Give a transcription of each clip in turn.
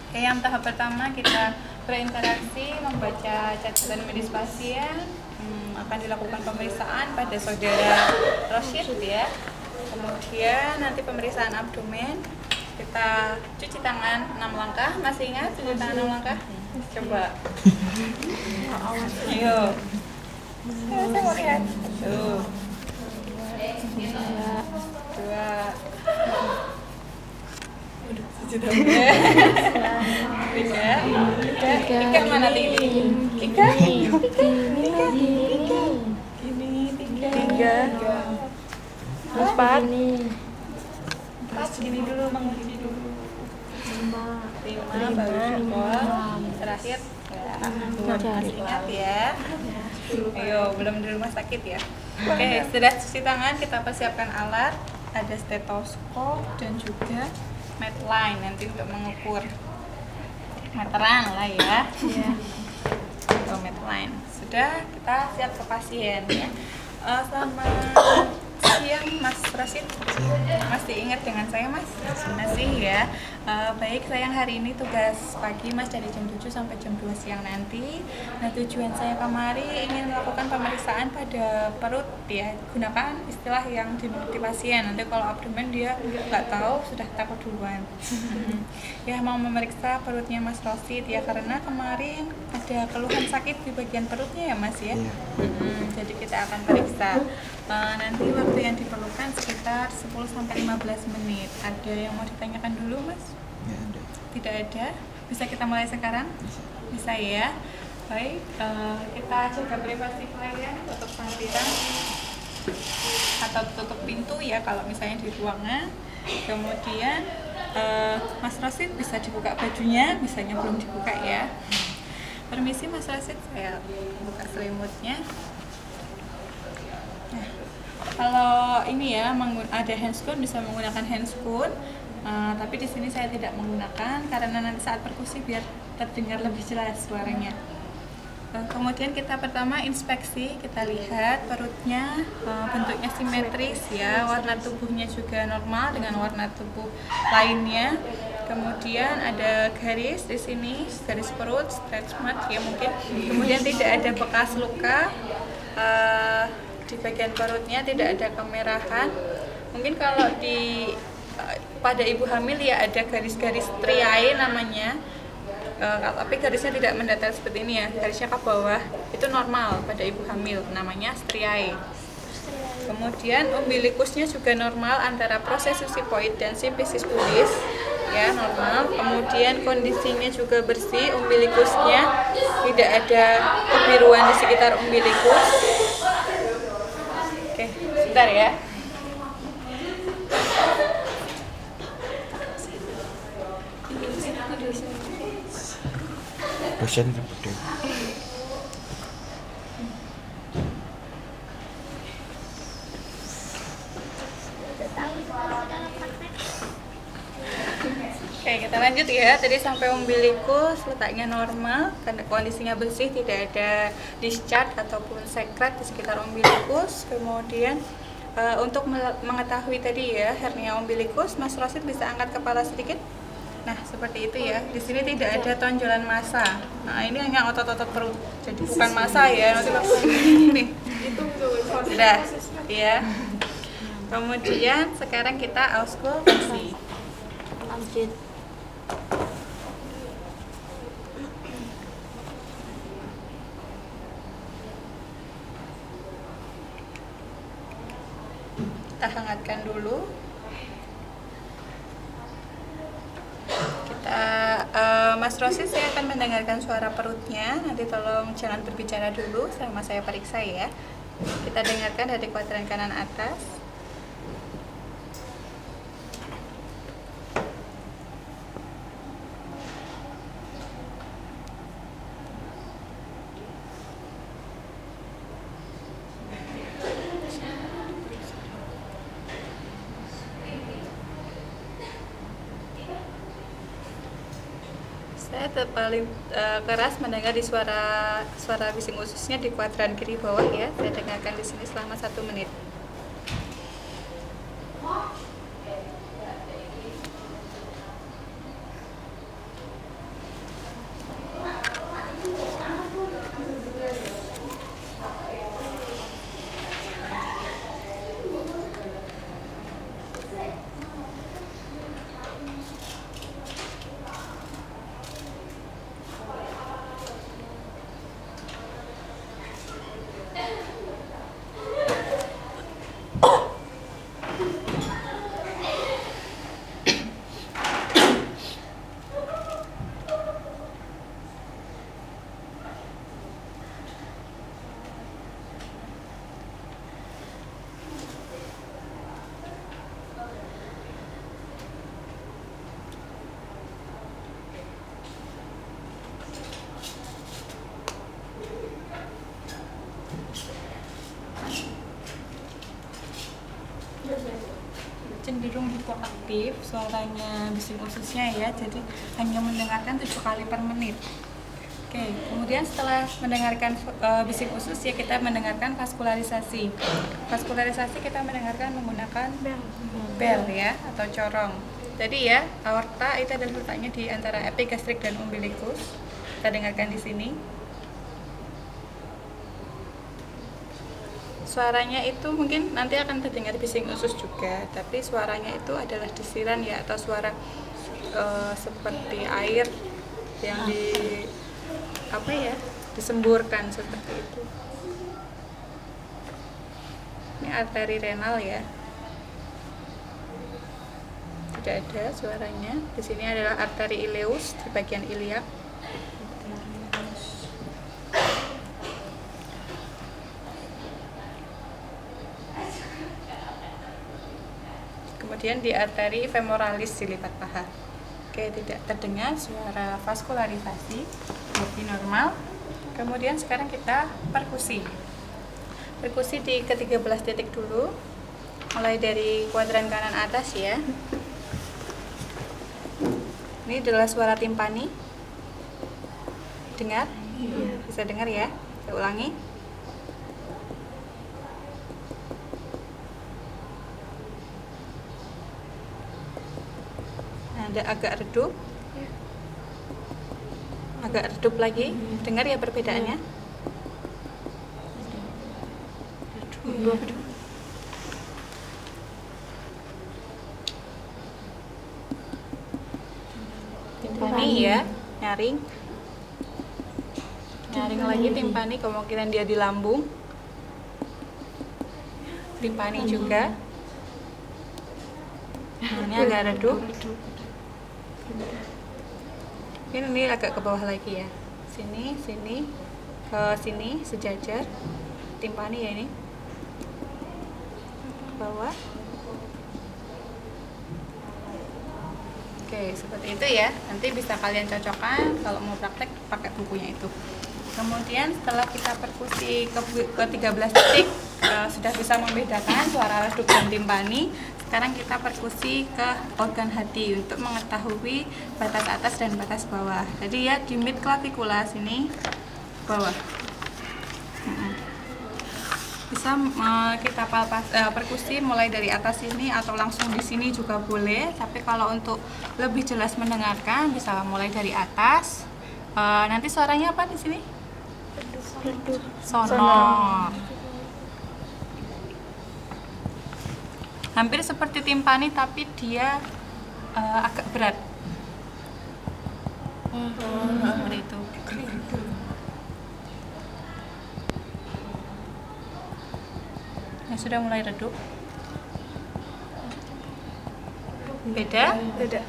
Oke, yang tahap pertama kita berinteraksi membaca catatan medis pasien. Akan dilakukan pemeriksaan pada saudara Rosyid ya. Kemudian nanti pemeriksaan abdomen. Kita cuci tangan 6 langkah. Masih ingat cuci tangan 6 langkah? Coba. Ayo. Saya mau lihat. Tuh. 2. Tiga mana tinggi? Tiga. Empat. Gini dulu, gini dulu. 5 baru jempol. Terakhir masih ingat ya. Ayo, belum di rumah sakit ya. Oke, sudah cuci tangan, kita persiapkan alat. Ada stetoskop dan juga medline nanti untuk mengukur meteran lah ya. Atau medline. Sudah, kita siap ke pasien ya. Selamat siang Mas Rosyid. Masih ingat dengan saya Mas? Masih ya. Baik, sayang hari ini tugas pagi Mas dari jam 7 sampai jam 2 siang nanti. Nah, tujuan saya kemari ingin melakukan pemeriksaan pada perut ya. Gunakan istilah yang dimengerti pasien. Nanti kalau abdomen dia nggak tahu sudah takut duluan. Ya, mau memeriksa perutnya Mas Rosyid ya, karena kemarin ada keluhan sakit di bagian perutnya ya Mas ya. Jadi kita akan periksa. Nanti waktu yang diperlukan sekitar 10-15 menit. Ada yang mau ditanyakan dulu Mas? Ya, ada. Tidak ada? Bisa kita mulai sekarang? Bisa ya? Baik, kita jaga privasi klien, tutup sampiran atau tutup pintu ya kalau misalnya di ruangan. Kemudian Mas Rosyid bisa dibuka bajunya, misalnya belum dibuka ya. Permisi Mas Rosyid, saya buka selimutnya. Nah, kalau ini ya ada handscoon, bisa menggunakan handscoon. Tapi di sini saya tidak menggunakan karena nanti saat perkusi biar terdengar lebih jelas suaranya. Kemudian kita pertama inspeksi, kita lihat perutnya bentuknya simetris ya, warna tubuhnya juga normal dengan warna tubuh lainnya. Kemudian ada garis di sini, garis perut, stretch mark ya mungkin. Kemudian tidak ada bekas luka di bagian perutnya, tidak ada kemerahan. Mungkin kalau pada ibu hamil ya ada garis-garis striae namanya. Tapi garisnya tidak mendatar seperti ini ya, garisnya ke bawah, itu normal pada ibu hamil, namanya striae. Kemudian umbilikusnya juga normal antara proses sipoid dan simfisis pubis ya, normal. Kemudian kondisinya juga bersih, umbilikusnya tidak ada kebiruan di sekitar umbilikus. Oke, sebentar ya. Dosen seperti Oke, kita lanjut ya. Tadi sampai umbilikus letaknya normal, karena kondisinya bersih, tidak ada discharge ataupun sekret di sekitar umbilikus. Kemudian untuk mengetahui tadi ya hernia umbilikus, Mas Rosyid bisa angkat kepala sedikit. Nah, seperti itu ya. Di sini tidak ada tonjolan massa. Nah, ini hanya otot-otot perut. Jadi bukan massa ya. Nanti langsung nih. Sudah, ya. Kemudian sekarang kita auskultasi. Lanjut. Kita hangatkan dulu. Mas Rosyid, saya akan mendengarkan suara perutnya. Nanti tolong jangan berbicara dulu selama saya periksa ya. Kita dengarkan dari kuadran kanan atas. Saya paling keras mendengar di suara bising ususnya di kuadran kiri bawah ya. Saya dengarkan di sini selama 1 menit. aktif suaranya bising ususnya ya, jadi hanya mendengarkan 7 kali per menit. Oke, kemudian setelah mendengarkan bising usus ya kita mendengarkan vaskularisasi. Vaskularisasi kita mendengarkan menggunakan bel ya atau corong. Jadi ya, aorta itu adalah letaknya di antara epigastrik dan umbilikus. Kita dengarkan di sini. Suaranya itu mungkin nanti akan terdengar bising usus juga, tapi suaranya itu adalah desiran ya, atau suara seperti air yang disemburkan seperti itu. Ini arteri renal ya, tidak ada suaranya. Di sini adalah arteri ileus di bagian iliak. Kemudian di arteri femoralis di lipat paha. Oke, tidak terdengar suara vaskularisasi, jadi normal. Kemudian sekarang kita perkusi. Perkusi di ke-13 titik dulu, mulai dari kuadran kanan atas ya. Ini adalah suara timpani. Dengar? Bisa dengar ya? Saya ulangi. Ada agak redup, agak redup lagi. Dengar ya perbedaannya. Timpani ya, nyaring lagi timpani, kemungkinan dia di lambung. Timpani juga. Ini agak redup. Ini agak ke bawah lagi ya. Sini, ke sini sejajar. Timpani ya ini. Ke bawah. Oke, seperti itu ya. Nanti bisa kalian cocokkan kalau mau praktek pakai bukunya itu. Kemudian setelah kita perkusi ke 13 titik sudah bisa membedakan suara redup dan timpani. Sekarang kita perkusi ke organ hati untuk mengetahui batas atas dan batas bawah. Jadi ya di mid clavicula sini bawah. Bisa kita perkusi mulai dari atas sini atau langsung di sini juga boleh. Tapi kalau untuk lebih jelas mendengarkan bisa mulai dari atas. Nanti suaranya apa di sini? Sonor. Hampir seperti timpani tapi dia agak berat. Seperti itu. Ya, sudah mulai redup. Beda? Beda.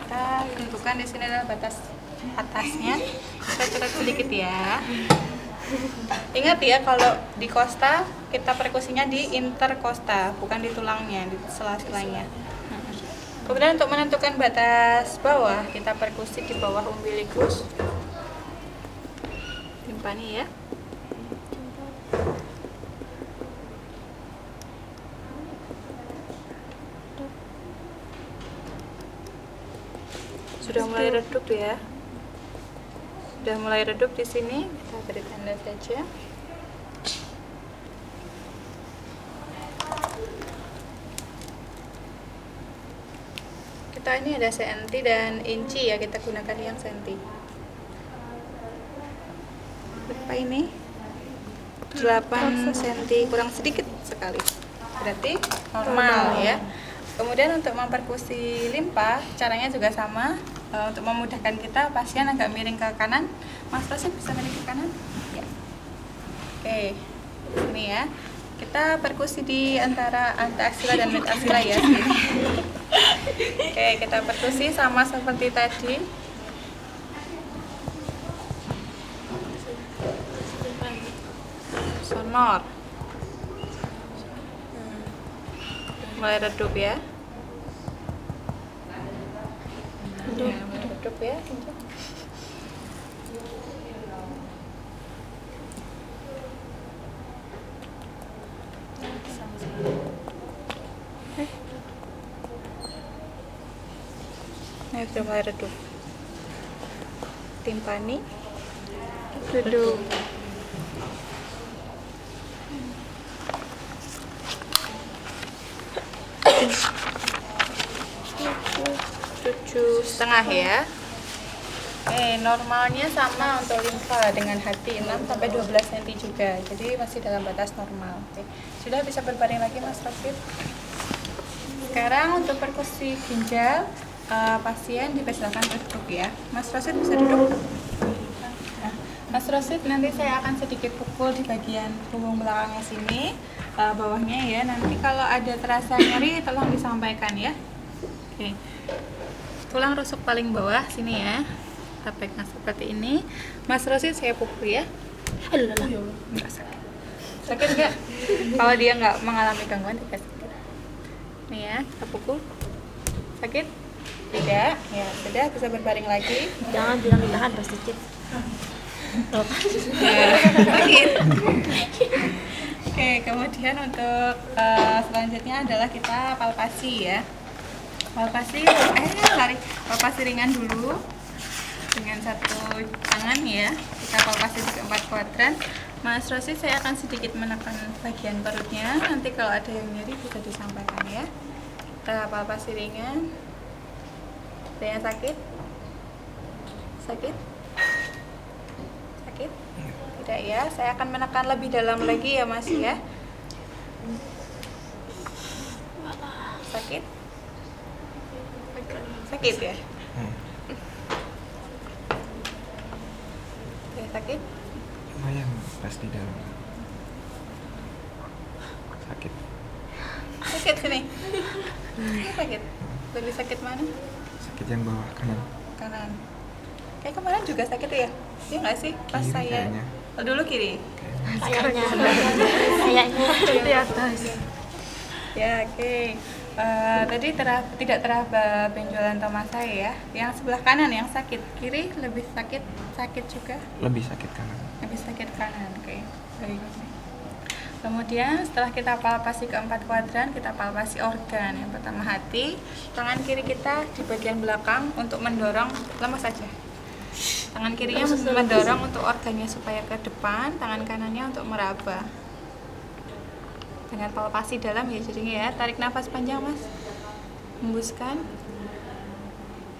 Kita tentukan di sini adalah batas atasnya. Kita coret sedikit ya. Ingat ya, kalau di costa kita perkusinya di intercosta, bukan di tulangnya, di sela-selanya. Kemudian untuk menentukan batas bawah, kita perkusi di bawah umbilikus. Timpani ya. Sudah mulai redup ya. Sudah mulai redup di sini, kita beri tanda saja. Kita ini ada senti dan inci ya, kita gunakan yang senti. Berapa ini? 8 cm, kurang sedikit sekali. Berarti normal ya. Kemudian untuk memperkusi limpa, caranya juga sama. Untuk memudahkan kita, pasien agak miring ke kanan. Mas pasien bisa miring ke kanan? Ya. Oke, ini ya. Kita perkusi di antara antaaksila dan metaksila ya. Oke, kita perkusi sama seperti tadi. Sonor. Mulai redup ya. Ya, mulai redup ya. Sama-sama. Nah, sudah mulai redup. Timpani redup. Tujuh setengah ya. Normalnya sama untuk limfa dengan hati 6 sampai 12 cm juga. Jadi masih dalam batas normal. Sudah bisa berbaring lagi Mas Rosid. Sekarang untuk perkusi ginjal pasien dipersilakan duduk ya. Mas Rosid bisa duduk. Nah, Mas Rosid, nanti saya akan sedikit pukul di bagian punggung belakangnya sini, bawahnya ya. Nanti kalau ada terasa nyeri tolong disampaikan ya. Oke. Tulang rusuk paling bawah sini ya. Kita pegang seperti ini. Mas Rosid saya pukul ya. Enggak sakit. Sakit nggak? Kalau dia nggak mengalami gangguan tidak sakit. Nih ya, kita pukul. Sakit? Tidak? Ya, sudah bisa berbaring lagi. Jangan bilang ditahan pasti cit. Sakit. Oke, kemudian untuk selanjutnya adalah kita palpasi ya. Palpasi ringan dulu dengan satu tangan ya. Kita palpasi di keempat kuadran. Mas Rosid, saya akan sedikit menekan bagian perutnya. Nanti kalau ada yang nyeri bisa disampaikan ya. Kita palpasi ringan. Ada yang sakit? Sakit? Sakit? Tidak ya. Saya akan menekan lebih dalam lagi ya Mas ya. Sakit? Sakit ya? Oke, sakit? Lumayan pas di dalam. Sakit. Sakit sini? Sakit? Lebih sakit mana? Sakit yang bawah kanan. Kanan. Kayak kemarin juga sakit ya? Iya nggak sih? Pas Kiri saya kayaknya. Oh, dulu kiri? Kayaknya Di atas. Ya, oke. Tadi tidak teraba benjolan tomas saya ya. Yang sebelah kanan yang sakit, kiri lebih sakit juga. Lebih sakit kanan. Lebih sakit kanan, oke. Baik. Kemudian setelah kita palpasi keempat kuadran, kita palpasi organ. Yang pertama hati, tangan kiri kita di bagian belakang untuk mendorong, lemas saja. Tangan kirinya mendorong untuk organnya supaya ke depan, tangan kanannya untuk meraba. Dengan palpasi dalam ya jadinya ya. Tarik nafas panjang Mas. Hembuskan.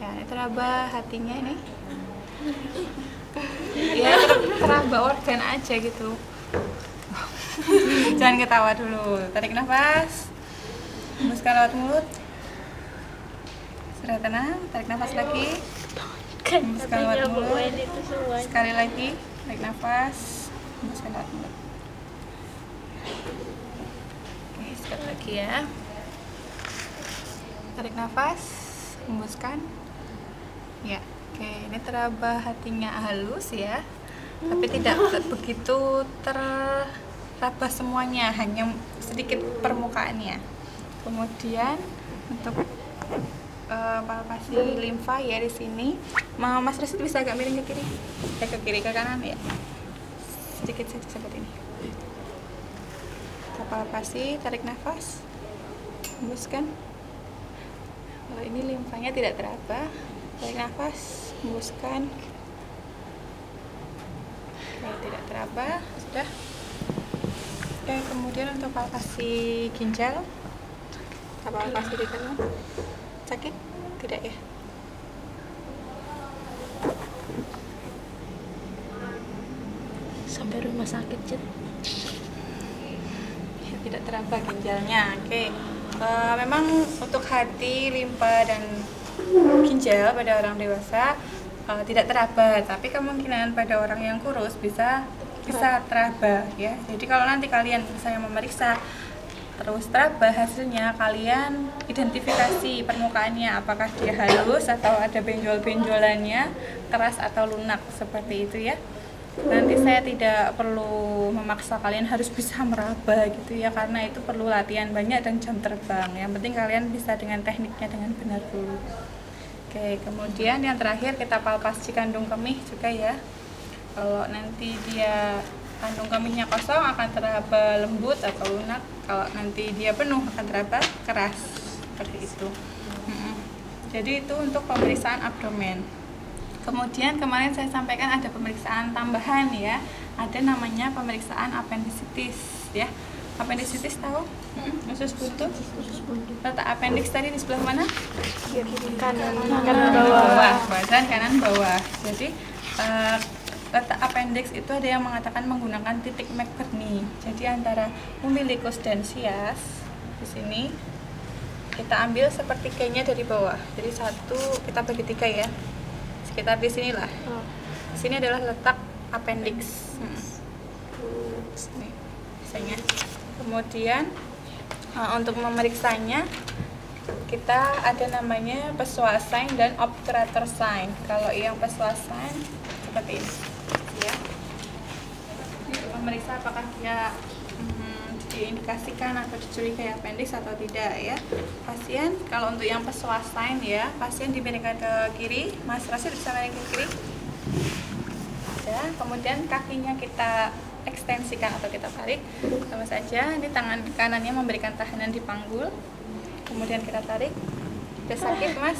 Ya, ini teraba hatinya ini. Ya, teraba organ aja gitu. Jangan ketawa dulu. Tarik nafas. Hembuskan lewat mulut. Sudah tenang. Tarik nafas lagi. Hembuskan lewat mulut. Sekali lagi. Tarik nafas. Hembuskan lewat mulut. Oke, sekali lagi ya. Tarik nafas. Hembuskan. Ya. Oke, ini teraba hatinya halus ya. Tapi tidak begitu teraba semuanya, hanya sedikit permukaannya. Kemudian untuk palpasi limfa ya di sini. Mas Rosid bisa agak miring ke kiri, ke kiri ke kanan ya. Sedikit saja seperti ini. Kita palpasi, tarik nafas, hembuskan. Kalau ini limfanya tidak teraba, tarik nafas, hembuskan. Tidak teraba, sudah. Oke, kemudian untuk palpasi ginjal, kita palpasi di kanan. Sakit? Tidak ya? sampai rumah sakit cit. Ya, tidak teraba ginjalnya. Oke. Memang untuk hati, limpa dan ginjal pada orang dewasa tidak teraba, tapi kemungkinan pada orang yang kurus bisa teraba ya. Jadi kalau nanti kalian misalnya memeriksa terus teraba, hasilnya kalian identifikasi permukaannya apakah dia halus atau ada benjol-benjolannya, keras atau lunak seperti itu ya. Nanti saya tidak perlu memaksa kalian harus bisa meraba gitu ya, karena itu perlu latihan banyak dan jam terbang. Yang penting kalian bisa dengan tekniknya dengan benar dulu. Oke, kemudian yang terakhir kita palpasi kandung kemih juga ya. Kalau nanti dia kandung kemihnya kosong akan teraba lembut atau lunak. Kalau nanti dia penuh akan teraba keras seperti itu. Jadi itu untuk pemeriksaan abdomen. Kemudian kemarin saya sampaikan ada pemeriksaan tambahan ya. Ada namanya pemeriksaan appendicitis ya. Appendicitis tahu? Usus buntu. Letak appendix tadi di sebelah mana? Kanan bawah. Badan kanan bawah. Jadi letak appendix itu ada yang mengatakan menggunakan titik McBurney. Jadi antara umbilicus dan sias di sini kita ambil sepertiganya dari bawah. Jadi satu kita bagi 3 ya. Sekitar di sinilah. Di sini adalah letak appendix. Sini misalnya. Kemudian untuk memeriksanya kita ada namanya Pessoa sign dan obturator sign. Kalau yang Pessoa sign seperti ini ya. Memeriksa apakah dia diindikasikan atau dicurigai appendix atau tidak ya. Pasien kalau untuk yang Pessoa sign ya, pasien diberikan ke kiri. Mas Rasid bisa miring ke kiri. Ya, kemudian kakinya kita ekstensikan atau kita tarik sama saja. Ini tangan kanannya memberikan tahanan di panggul, kemudian kita tarik. Udah sakit mas?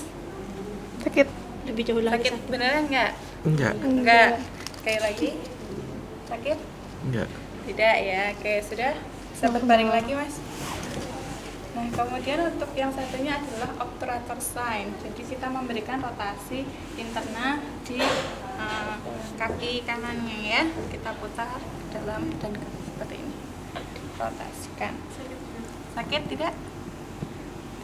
Sakit. Lebih jauh lagi. Sakit beneran nggak? Enggak. Sekali lagi. Sakit? Enggak. Tidak ya. Oke sudah. Bisa berbaring lagi mas. Nah kemudian untuk yang satunya adalah obturator sign. Jadi kita memberikan rotasi interna di kaki kanannya ya. Kita putar ke dalam dan seperti ini. Rotasikan. Sakit tidak?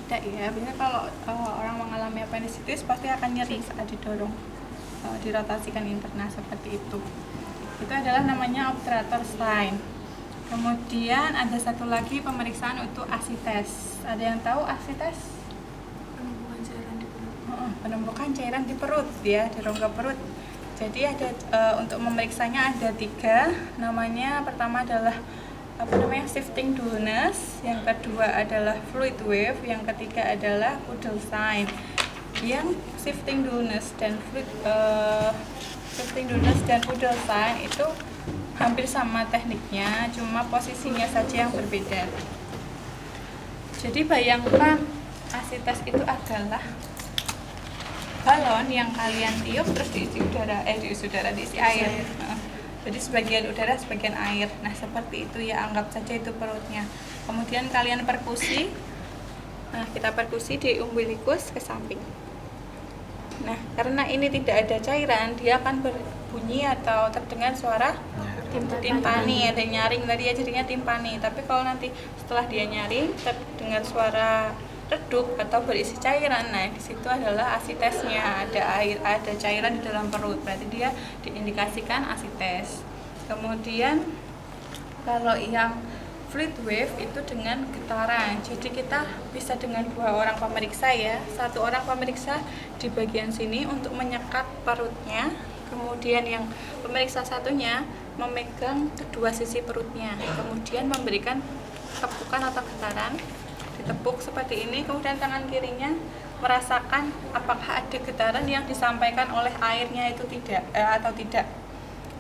Tidak ya. Biasanya kalau orang mengalami appendicitis pasti akan nyeri saat didorong, dirotasikan interna seperti itu. Itu adalah namanya obturator sign. Kemudian ada satu lagi pemeriksaan untuk asites. Ada yang tahu asites? Penumpukan cairan di perut. Penumpukan cairan di perut ya, di rongga perut. Jadi ada untuk memeriksanya ada 3. Namanya pertama adalah shifting dullness, yang kedua adalah fluid wave, yang ketiga adalah Pudel sign. Yang shifting dullness dan Pudel sign itu hampir sama tekniknya, cuma posisinya saja yang berbeda. Jadi bayangkan asites itu adalah balon yang kalian tiup terus diisi air. Jadi sebagian udara, sebagian air. Nah seperti itu ya, anggap saja itu perutnya. Kemudian kalian perkusi. Nah kita perkusi di umbilikus ke samping. Nah karena ini tidak ada cairan, dia akan berbunyi atau terdengar suara timpani. Ada nyaring tadi ya, jadinya timpani. Tapi kalau nanti setelah dia nyaring terdengar suara redup atau berisi cairan, nah di situ adalah asitesnya, ada air, ada cairan di dalam perut, berarti dia diindikasikan asites. Kemudian kalau yang fluid wave itu dengan getaran, jadi kita bisa dengan 2 orang pemeriksa ya, 1 orang pemeriksa di bagian sini untuk menyekat perutnya, kemudian yang pemeriksa satunya memegang kedua sisi perutnya, kemudian memberikan tepukan atau getaran. Ditepuk seperti ini, kemudian tangan kirinya merasakan apakah ada getaran yang disampaikan oleh airnya itu atau tidak,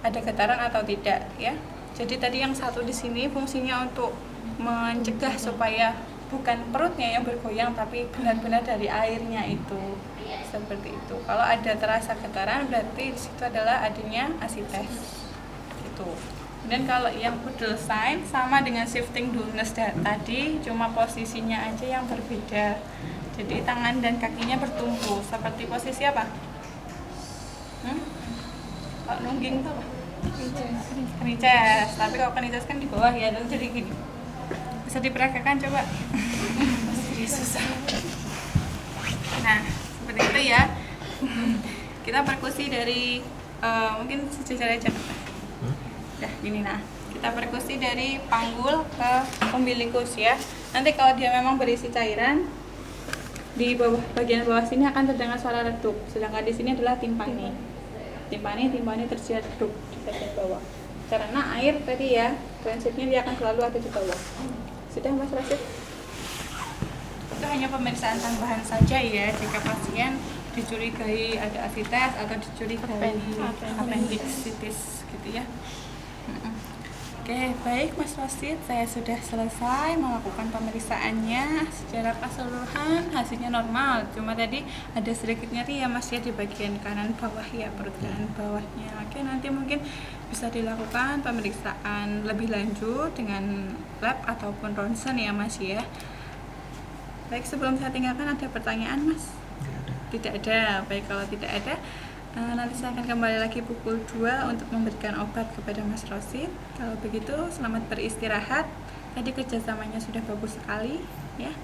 ada getaran atau tidak ya. Jadi tadi yang satu di sini fungsinya untuk mencegah supaya bukan perutnya yang bergoyang tapi benar-benar dari airnya itu, seperti itu. Kalau ada terasa getaran berarti di situ adalah adanya asites itu. Dan kalau yang Pudel sign sama dengan shifting dullness tadi, cuma posisinya aja yang berbeda. Jadi tangan dan kakinya bertumpu. Seperti posisi apa? Kalau nungging itu apa? Kenices. Tapi kalau kenices kan di bawah ya, jadi gini. Bisa diperagakan coba. Jadi susah. Nah, seperti itu ya. Kita perkusi dari mungkin sejajar aja. Nah, gini nah, kita perkusi dari panggul ke umbilikus ya. Nanti kalau dia memang berisi cairan, di bawah bagian bawah sini akan terdengar suara redup. Sedangkan di sini adalah timpani. Timpani tersirat redup di bagian bawah. Karena air tadi ya, prinsipnya dia akan selalu ada di bawah. Sudah Mas Rasid? Itu hanya pemeriksaan tambahan saja ya, jika pasien dicurigai ada asites atau dicurigai appendicitis gitu ya. Oke, baik Mas Rosid, saya sudah selesai melakukan pemeriksaannya. Secara keseluruhan hasilnya normal, cuma tadi ada sedikit nyeri ya Mas ya di bagian kanan bawah ya, perut kanan bawahnya. Oke, nanti mungkin bisa dilakukan pemeriksaan lebih lanjut dengan lab ataupun ronsen ya Mas ya. Baik, sebelum saya tinggalkan ada pertanyaan Mas? Nggak ada. Tidak ada. Baik, kalau tidak ada, nanti saya akan kembali lagi pukul 2 untuk memberikan obat kepada Mas Rosid. Kalau begitu, selamat beristirahat. Tadi kerjasamanya sudah bagus sekali, ya.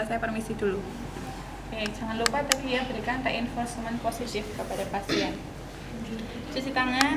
Saya permisi dulu. Oke, jangan lupa tadi ya berikan reinforcement positif kepada pasien. Cuci tangan.